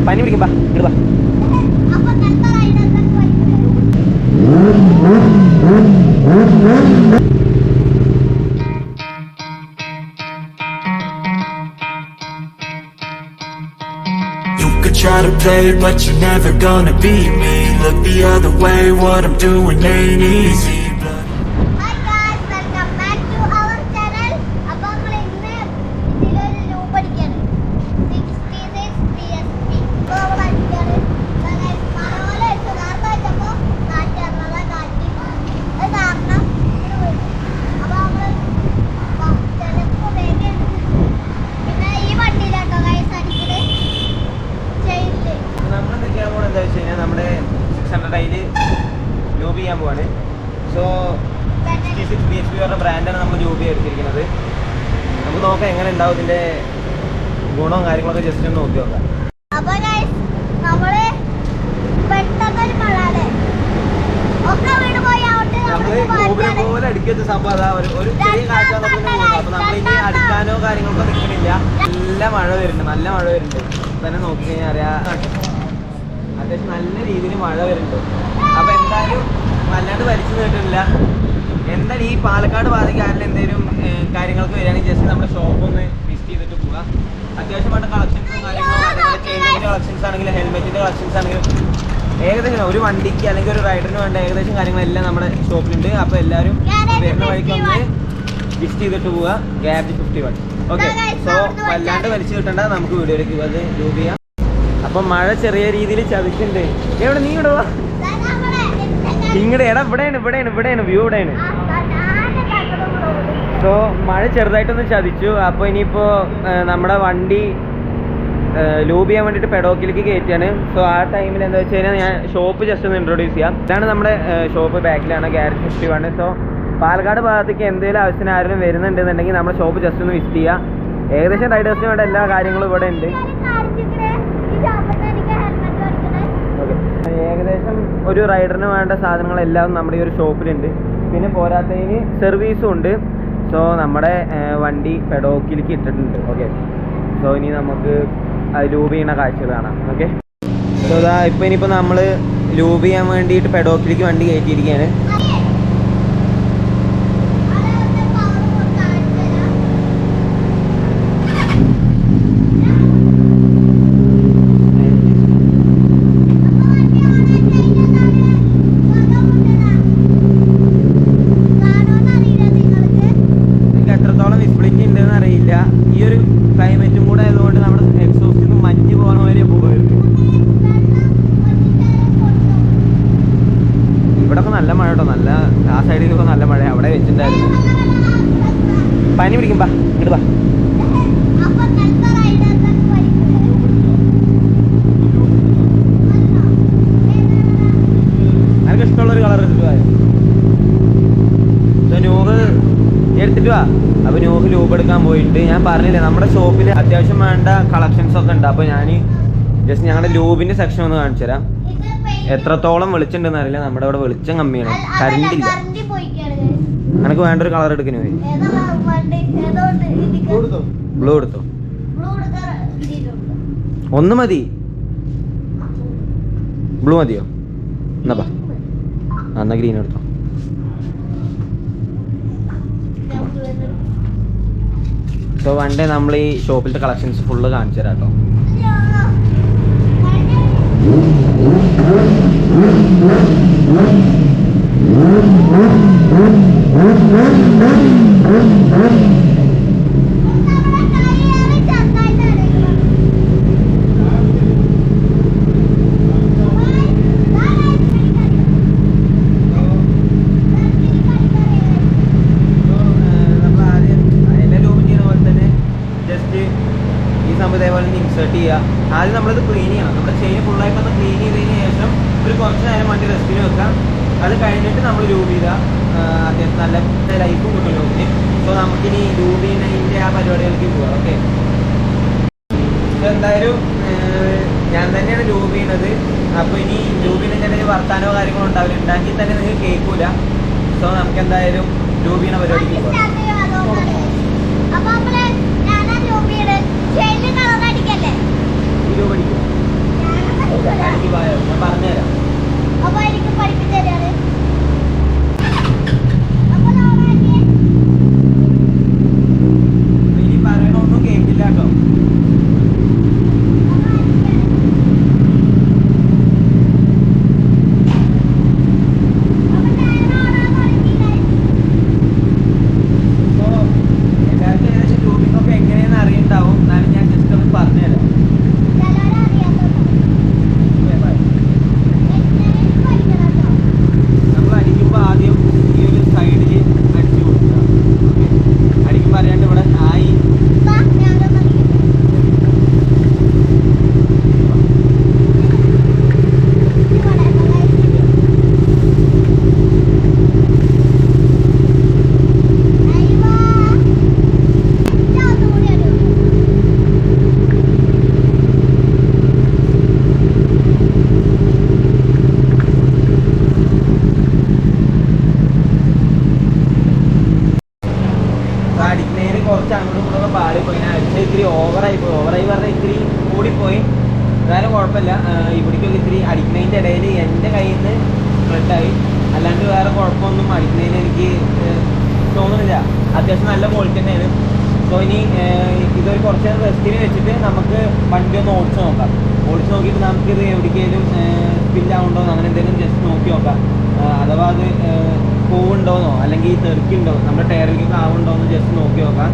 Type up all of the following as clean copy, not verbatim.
പനി പിടിക്കും ബാ ഇങ്ങോട്ട് ബാ. Try to play, but you're never gonna beat me. Look the other way, what I'm doing ain't easy. Hi guys, welcome back to our channel. അപ്പോൾ നമ്മൾ ഇന്ന് ഇതിലൊരു ലൂപ്പ് അടിക്കാണ് 66 PSP. അപ്പോൾ നമ്മൾ അടിക്കാണ്. ഗൈസ് മഴവല വെച്ചു നേരത്തെ വെച്ചപ്പോൾ കാറ്റ് ഇറങ്ങാതെ കാറ്റ് അത് കാരണം അപ്പോൾ നമ്മൾ ചിലപ്പോൾ വേഗം പിന്നെ ഈ വണ്ടിയിലാട്ടോ ഗൈസ് അടിക്കുന്നത്. നമ്മളെന്തൊക്കെയാണ് പോകണം എന്താ വെച്ച് കഴിഞ്ഞാൽ നമ്മുടെ 600 ലൂബ് ചെയ്യാൻ പോവാണ്. സോ 66 PSP പറഞ്ഞ ബ്രാൻഡാണ് നമ്മൾ ലൂബ് എടുത്തിരിക്കുന്നത്. നമുക്ക് നോക്കാം എങ്ങനെ ഉണ്ടാവും ഇതിൻ്റെ ഗുണവും കാര്യങ്ങളൊക്കെ ജസ്റ്റ് ഒന്ന് നോക്കി നോക്കാം. അപ്പോൾ ഗൈസ് നമ്മള് പെട്ടെന്നൊരു മഴ ഒക്കെ വീട് പോയി അവിടെ നമ്മൾ പോലെ അടിക്കുന്ന സംഭവം അതാ ഒരു ചെറിയ കാറ്റ് വന്നപ്പോൾ പോകുന്നത്. അപ്പോൾ നമ്മളിനി അടിക്കാനോ കാര്യങ്ങളൊക്കെ നിൽക്കണില്ല. നല്ല മഴ വരുന്നുണ്ട്, നല്ല മഴ വരുന്നുണ്ട്. തന്നെ നോക്കി കഴിഞ്ഞാൽ അറിയാം അത്യാവശ്യം നല്ല രീതിയിൽ മഴ വരുന്നുണ്ട്. അപ്പോൾ എന്തായാലും വല്ലാണ്ട് വലിച്ചു നീട്ടില്ല. എന്തായാലും ഈ പാലക്കാട് ഭാഗത്തേക്ക് എന്തെങ്കിലും കാര്യങ്ങൾക്ക് വരികയാണെങ്കിൽ ജസ്റ്റ് നമ്മുടെ ഷോപ്പ് ഒന്ന് വിസിറ്റ് ചെയ്തിട്ട് പോകാം. അത്യാവശ്യമായിട്ട് കളക്ഷൻസും കാര്യങ്ങളും അതേപോലെ ചെയിനിൻ്റെ കളക്ഷൻസ് ആണെങ്കിലും ഹെൽമെറ്റിൻ്റെ കളക്ഷൻസ് ആണെങ്കിലും ഏകദേശം ഒരു വണ്ടിക്ക് അല്ലെങ്കിൽ ഒരു റൈഡറിന് വേണ്ട ഏകദേശം കാര്യങ്ങളെല്ലാം നമ്മുടെ ഷോപ്പിലുണ്ട്. അപ്പോൾ എല്ലാവരും വരുന്ന വഴിക്ക് ഒന്ന് വിസിറ്റ് ചെയ്തിട്ട് പോവുക. ഗാരേജ് 51. ഓക്കെ, സോ വല്ലാണ്ട് വലിച്ചു കിട്ടണ്ട, നമുക്ക് വീഡിയോയിലേക്ക് അത് ലൂബ് ചെയ്യാം. അപ്പം മഴ ചെറിയ രീതിയിൽ ചതിക്കുന്നുണ്ട്. എവിടെ നീ ഇടുക ഇങ്ങടെ എടാ ഇവിടെയാണ് വ്യൂ ഇവിടെയാണ്. സോ മഴ ചെറുതായിട്ടൊന്ന് ചതിച്ചു. അപ്പോൾ ഇനിയിപ്പോൾ നമ്മുടെ വണ്ടി ലൂബ് ചെയ്യാൻ വേണ്ടിയിട്ട് പെഡോക്കിലേക്ക് കയറ്റിയാണ്. സോ ആ ടൈമിൽ എന്താ വെച്ച് കഴിഞ്ഞാൽ ഞാൻ ഷോപ്പ് ജസ്റ്റ് ഒന്ന് ഇൻട്രൊഡ്യൂസ് ചെയ്യാം. ഇതാണ് നമ്മുടെ ഷോപ്പ്, ബാക്കിലാണ് ഗാരേജ് 51. സോ പാലക്കാട് ഭാഗത്തേക്ക് എന്തെങ്കിലും ആവശ്യത്തിന് ആരെങ്കിലും വരുന്നുണ്ടെന്നുണ്ടെങ്കിൽ നമ്മുടെ ഷോപ്പ് ജസ്റ്റ് ഒന്ന് വിസിറ്റ് ചെയ്യുക. ഏകദേശം റൈഡേഴ്സിന് വേണ്ട എല്ലാ കാര്യങ്ങളും ഇവിടെ ഉണ്ട്. ഓക്കെ, ഏകദേശം ഒരു റൈഡറിന് വേണ്ട സാധനങ്ങളെല്ലാം നമ്മുടെ ഈ ഒരു ഷോപ്പിലുണ്ട്. പിന്നെ പോരാത്തതിന് സർവീസും ഉണ്ട്. സോ നമ്മുടെ വണ്ടി പെഡോക്കിലേക്ക് ഇട്ടിട്ടുണ്ട്. ഓക്കെ, സോ ഇനി നമുക്ക് ലൂബ് ചെയ്യുന്ന കാഴ്ചകൾ കാണാം. ഓക്കെ, സോ ഇതാ ഇപ്പോൾ ഇനിയിപ്പോൾ നമ്മൾ ലൂബ് ചെയ്യാൻ വേണ്ടിയിട്ട് പെഡോക്കിലേക്ക് വണ്ടി കയറ്റിയിരിക്കുകയാണ്. എത്രത്തോളം വിസിബിലിറ്റി ഉണ്ടെന്ന് അറിയില്ല. ഈ ഒരു ക്ലൈമറ്റും കൂടെ ആയതുകൊണ്ട് നമ്മുടെ എക്സോസ്റ്റിൽ നിന്ന് മഞ്ഞ് പോകണ വരെ പോകരുത്. ഇവിടെയൊക്കെ നല്ല മഴ കേട്ടോ, നല്ല ആ സൈഡിലൊക്കെ നല്ല മഴ. അവിടെ വെച്ചിട്ടുണ്ടായിരുന്നു. പനി പിടിക്കും ബാ ഇങ്ങോട്ട് ബാ. എനിക്ക് ഇഷ്ടമുള്ളൊരു കളർ എടുത്തിട്ട് പോയോ നൂഹ് എടുത്തിട്ട് വാ. അപ്പോൾ നൂഹ് ലൂബ് എടുക്കാൻ പോയിട്ട് ഞാൻ പറഞ്ഞില്ലേ നമ്മുടെ ഷോപ്പിൽ അത്യാവശ്യം വേണ്ട കളക്ഷൻസ് ഒക്കെ ഉണ്ട്. അപ്പോൾ ഞാൻ ജസ്റ്റ് ഞങ്ങളുടെ ലൂബിൻ്റെ സെക്ഷൻ ഒന്ന് കാണിച്ചു തരാം. എത്രത്തോളം വെളിച്ചുണ്ടെന്ന് അറിയില്ല, നമ്മുടെ ഇവിടെ വെളിച്ചം കമ്മിയാണ്, കറണ്ടില്ല. എനിക്ക് വേണ്ടൊരു കളർ എടുക്കുന്നു. ബ്ലൂ എടുത്തോ, ഒന്ന് മതി. ബ്ലൂ മതിയോ? എന്നാ എന്നാ ഗ്രീൻ എടുത്തോ. സോ വൺ ഡേ നമ്മൾ ഈ ഷോപ്പിലത്തെ കളക്ഷൻസ് ഫുള്ള് കാണിച്ചു തരാം കേട്ടോ. ഇതേപോലെ ഇൻസേർട്ട് ചെയ്യുക. ആദ്യം നമ്മളിത് ക്ലീൻ ചെയ്യണം. നമ്മുടെ ചെയിൻ ഫുള്ളായിട്ടൊന്ന് ക്ലീൻ ചെയ്തതിന് ശേഷം ഒരു കുറച്ച് നേരം വണ്ടി റെസ്റ്റിന് വെക്കാം. അത് കഴിഞ്ഞിട്ട് നമ്മൾ ലൂബ് ചെയ്താൽ അത്യാവശ്യം നല്ല ലൈഫും കിട്ടും ലൂബിന്. സോ നമുക്കിനി ലൂബ് ചെയ്യുന്നതിൻ്റെ ആ പരിപാടികൾക്ക് പോവാം. ഓക്കെ, എന്തായാലും ഞാൻ തന്നെയാണ് ലൂബ് ചെയ്യുന്നത്. അപ്പോൾ ഇനി ലൂബിന് എന്തെങ്കിലും വർത്താനോ കാര്യങ്ങളോ ഉണ്ടാവില്ല, ഉണ്ടാക്കി തന്നെ നിങ്ങൾക്ക് കേൾക്കൂല. സോ നമുക്ക് എന്തായാലും ലൂബ് ചെയ്യുന്ന പരിപാടിക്ക് പോകാം. ലൂബ് അടിക്കും. എനിക്ക് പോയോ ഞാൻ പറഞ്ഞുതരാം. അപ്പൊ എനിക്ക് പഠിപ്പിച്ചു തരാണ്. ഇനി പറയണൊന്നും കേൾക്കില്ല കേട്ടോ. എല്ലാവർക്കും ഏകദേശം ട്യൂബിങ്ങൊക്കെ എങ്ങനെയാണെന്ന് അറിയുണ്ടാവും. എന്നാലും ഞാൻ ജസ്റ്റ് ഒന്ന് പറഞ്ഞുതരാം. നമ്മൾ അടിക്കുമ്പോൾ ആദ്യം ഈ ഒരു സൈഡിൽ അടിച്ചു കൊടുക്കുക. അടിക്കുമ്പോൾ അറിയാണ്ട് ഇവിടെ ആയി അടിക്കുന്നതിന് കുറച്ച് അങ്ങോട്ടും ഇങ്ങോട്ടൊക്കെ പാളിപ്പോയി. ഞാൻ അടിച്ച ഇത്തിരി ഓവറായി പറഞ്ഞാൽ ഇത്തിരി കൂടിപ്പോയി. എന്നാലും കുഴപ്പമില്ല. ഇവിടേക്കൊക്കെ ഇത്തിരി അടിക്കുന്നതിൻ്റെ ഇടയിൽ എൻ്റെ കയ്യിൽ നിന്ന് ഫ്ലഡായി. അല്ലാണ്ട് വേറെ കുഴപ്പമൊന്നും അടിക്കുന്നതിന് എനിക്ക് തോന്നുന്നില്ല. അത്യാവശ്യം നല്ല ക്വാളിറ്റി തന്നെയാണ്. സോ ഇനി ഇതൊരു കുറച്ച് നേരം റെസ്റ്റിന് വെച്ചിട്ട് നമുക്ക് വണ്ടി ഒന്ന് ഓടിച്ച് നോക്കാം. ഓടിച്ച് നോക്കിയിട്ട് നമുക്കിത് എവിടേക്കെങ്കിലും സ്പില്ലാവുണ്ടോ അങ്ങനെ എന്തെങ്കിലും ജസ്റ്റ് നോക്കി നോക്കാം. അഥവാ അത് പൂവുണ്ടോന്നോ അല്ലെങ്കിൽ തെറിക്കുണ്ടോ നമ്മുടെ ടയറിലേക്ക് ആവുണ്ടോന്ന് ജസ്റ്റ് നോക്കി നോക്കാം.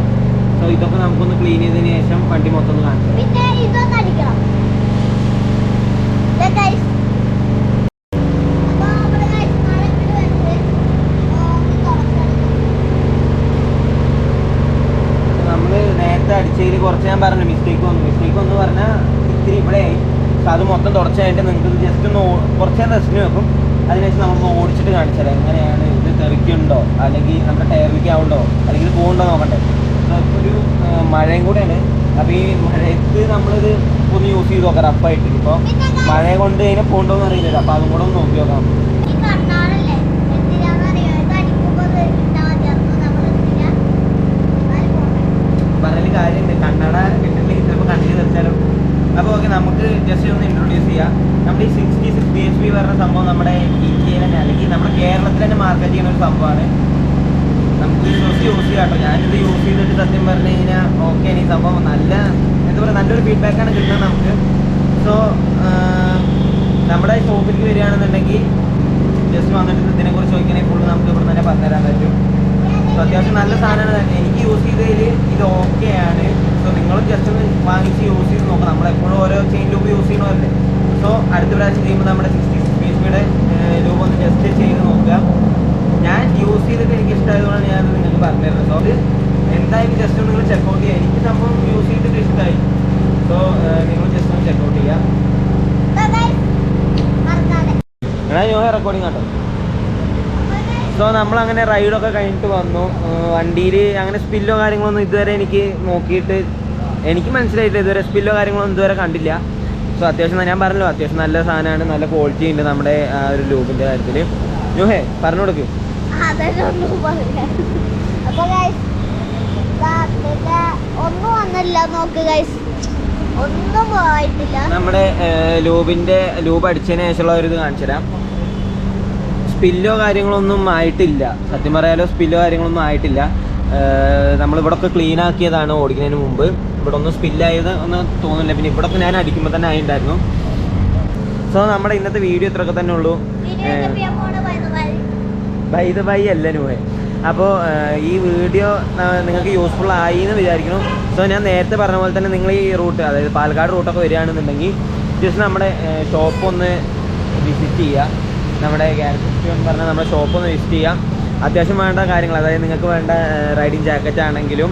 സോ ഇതൊക്കെ നമുക്കൊന്ന് ക്ലീൻ ചെയ്തതിന് ശേഷം വണ്ടി മൊത്തം ഒന്ന് കാണിച്ചു. പിന്നെ ഇതൊക്കെ അടിക്കണം. നമ്മള് നേരത്തെ അടിച്ചതിൽ കുറച്ച് ഞാൻ പറഞ്ഞു മിസ്റ്റേക്ക് വന്നു പറഞ്ഞാൽ ഇത്തിരി ഇവിടെ ആയി. അത് മൊത്തം തുടച്ച് കഴിഞ്ഞിട്ട് നിങ്ങൾക്ക് ജസ്റ്റ് ഒന്ന് കുറച്ച് നേരം റെസ്റ്റിന് വെക്കും. അതിനുശേഷം നമുക്ക് ഓടിച്ചിട്ട് കാണിച്ചാൽ എങ്ങനെയാണ് ഇത് തെറിക്കുണ്ടോ അല്ലെങ്കിൽ നമ്മുടെ ടയറിലേക്ക് ആവുണ്ടോ അല്ലെങ്കിൽ ഇത് പോകുന്നുണ്ടോ നോക്കണ്ടേ. ഇപ്പോൾ ഒരു മഴയും കൂടെയാണ്. അപ്പോൾ ഈ മഴയത്ത് നമ്മളിത് ഒന്ന് യൂസ് ചെയ്ത് നോക്കാം റഫായിട്ട്. ഇപ്പോൾ മഴ കൊണ്ട് കഴിഞ്ഞാൽ പോകുന്നുണ്ടോയെന്ന് അറിയില്ല. അപ്പോൾ അതും കൂടെ ഒന്ന് നോക്കി നോക്കാം. പറഞ്ഞ കാര്യമുണ്ട്. കണ്ണട കിട്ടില്ലെങ്കിൽ ചിലപ്പോൾ കണ്ണിൽ തെറിച്ചാലും. അപ്പോൾ ഓക്കെ നമുക്ക് ജസ്റ്റ് ഒന്ന് ഇൻട്രൊഡ്യൂസ് ചെയ്യാം. നമ്മുടെ ഈ 66 PHP പറഞ്ഞ സംഭവം നമ്മുടെ ഇന്ത്യയിൽ തന്നെ അല്ലെങ്കിൽ നമ്മുടെ കേരളത്തിൽ തന്നെ മാർക്കറ്റ് ചെയ്യുന്ന ഒരു സംഭവമാണ്. നമുക്ക് യൂസ് ചെയ്യാം കേട്ടോ. ഞാനിത് യൂസ് ചെയ്തിട്ട് സത്യം പറഞ്ഞു കഴിഞ്ഞാൽ ഓക്കെ ഈ സംഭവം നല്ല എന്താ പറയുക നല്ലൊരു ഫീഡ്ബാക്കാണ് കിട്ടുന്നത് നമുക്ക്. സോ നമ്മുടെ ഷോപ്പിലേക്ക് വരികയാണെന്നുണ്ടെങ്കിൽ ജസ്റ്റ് വന്നിട്ട് ഇതിനെക്കുറിച്ച് ചോദിക്കണമെങ്കിൽ ഫുള്ള് നമുക്ക് ഇവിടെ തന്നെ പറഞ്ഞുതരാൻ പറ്റും. സോ അത്യാവശ്യം നല്ല സാധനമാണ്. എനിക്ക് യൂസ് ചെയ്തതിൽ ഇത് ഓക്കെയാണ്. സോ നിങ്ങളും ജസ്റ്റ് ഒന്ന് വാങ്ങിച്ച് യൂസ് ചെയ്ത് നോക്കാം. നമ്മളെപ്പോഴും ഓരോ ചെയിൻ ലൂബ് യൂസ് ചെയ്യണമല്ലേ. സോ അടുത്ത പ്രാവശ്യം ചെയ്യുമ്പോൾ നമ്മുടെ 66 PHPയുടെ ലൂബ് ഒന്ന് ജസ്റ്റ് ചെയ്ത് നോക്കുക. ഞാൻ യൂസ് ചെയ്തിട്ട് എനിക്ക് ഇഷ്ടമായതുകൊണ്ടാണ് ഞാനത് നിങ്ങൾക്ക് പറഞ്ഞുതരുന്നത്. സോ അത് എന്തായാലും ജസ്റ്റ് ഒന്ന് നിങ്ങൾ ചെക്കൗട്ട് ചെയ്യുക. എനിക്ക് സംഭവം യൂസ് ചെയ്തിട്ട് ഇഷ്ടമായി. സോ നിങ്ങൾ ജസ്റ്റ് ഒന്ന് ചെക്കൗട്ട് ചെയ്യുക. ഞാൻ ന്യൂ റെക്കോർഡിങ് കേട്ടോ. സോ നമ്മളങ്ങനെ റൈഡൊക്കെ കഴിഞ്ഞിട്ട് വന്നു. വണ്ടിയിൽ അങ്ങനെ സ്പില്ലോ കാര്യങ്ങളൊന്നും ഇതുവരെ എനിക്ക് നോക്കിയിട്ട് എനിക്ക് മനസ്സിലായിട്ടില്ല. ഇതുവരെ സ്പില്ലോ കാര്യങ്ങളൊന്നും ഇതുവരെ കണ്ടില്ല. സോ അത്യാവശ്യം ഞാൻ പറഞ്ഞല്ലോ അത്യാവശ്യം നല്ല സാധനമാണ്. നല്ല ക്വാളിറ്റി ഉണ്ട് നമ്മുടെ ആ ഒരു ലൂബിൻ്റെ കാര്യത്തിൽ. ന്യൂഹേ പറഞ്ഞു കൊടുക്കും. ഒന്നും വന്നില്ല നോക്ക് ഗൈസ്, ഒന്നും പോയിട്ടില്ല. നമ്മുടെ ലൂബിൻ്റെ ലൂബ് അടിച്ചതിന് ശേഷമുള്ള ഒരു ഇത് കാണിച്ചു തരാം. സ്പില്ലോ കാര്യങ്ങളൊന്നും ആയിട്ടില്ല. സത്യം പറയാലോ സ്പില്ലോ കാര്യങ്ങളൊന്നും ആയിട്ടില്ല. നമ്മളിവിടെ ഒക്കെ ക്ലീൻ ആക്കിയതാണ് ഓടിക്കുന്നതിന് മുമ്പ്. ഇവിടെ ഒന്നും സ്പില്ലായത് ഒന്നും തോന്നില്ല. പിന്നെ ഇവിടെ ഒക്കെ ഞാൻ അടിക്കുമ്പോൾ തന്നെ ആയിട്ടുണ്ടായിരുന്നു. സോ നമ്മുടെ ഇന്നത്തെ വീഡിയോ ഇത്രയൊക്കെ തന്നെ ഉള്ളൂ. ബൈ അല്ല ന്യൂഹേ. അപ്പോൾ ഈ വീഡിയോ നിങ്ങൾക്ക് യൂസ്ഫുൾ ആയി എന്ന് വിചാരിക്കുന്നു. സോ ഞാൻ നേരത്തെ പറഞ്ഞ പോലെ തന്നെ നിങ്ങൾ ഈ റൂട്ട് അതായത് പാലക്കാട് റൂട്ടൊക്കെ വരികയാണെന്നുണ്ടെങ്കിൽ ജസ്റ്റ് നമ്മുടെ ഷോപ്പ് ഒന്ന് വിസിറ്റ് ചെയ്യുക. നമ്മുടെ ഗ്യാരണ്ടി എന്ന് പറഞ്ഞാൽ നമ്മുടെ ഷോപ്പ് ഒന്ന് വിസിറ്റ് ചെയ്യാം. അത്യാവശ്യം വേണ്ട കാര്യങ്ങൾ അതായത് നിങ്ങൾക്ക് വേണ്ട റൈഡിങ് ജാക്കറ്റ് ആണെങ്കിലും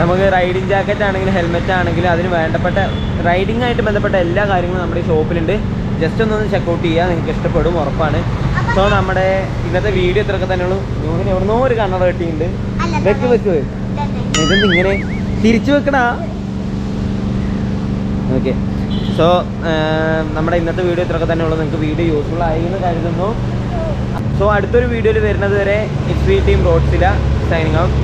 നമുക്ക് റൈഡിങ് ജാക്കറ്റ് ആണെങ്കിലും ഹെൽമെറ്റ് ആണെങ്കിലും അതിന് വേണ്ടപ്പെട്ട റൈഡിങ് ആയിട്ട് ബന്ധപ്പെട്ട എല്ലാ കാര്യങ്ങളും നമ്മുടെ ഈ ഷോപ്പിലുണ്ട്. ജസ്റ്റ് ഒന്ന് ചെക്കൗട്ട് ചെയ്യുക. നിങ്ങൾക്ക് ഇഷ്ടപ്പെടും ഉറപ്പാണ്. സോ നമ്മുടെ ഇന്നത്തെ വീഡിയോ ഇത്രയൊക്കെ തന്നെ ഉള്ളൂ. ന്യൂഹിന് എവിടുന്നോ ഒരു കണ്ണട കിട്ടിയിട്ടുണ്ട്. വെക്ക് ഇതെന്ത് ഇങ്ങനെ തിരിച്ചു വെക്കടാ. ഓക്കെ. സോ നമ്മുടെ ഇന്നത്തെ വീഡിയോ ഇത്രയൊക്കെ തന്നെ ഉള്ളൂ. നിങ്ങൾക്ക് വീഡിയോ യൂസ്ഫുൾ ആയി എന്ന് കരുതുന്നു. സോ അടുത്തൊരു വീഡിയോയിൽ വരുന്നത് വരെ ഇറ്റ്സ് വി ടീം റോഡ്സില്ല സൈനിങ് ഔട്ട്.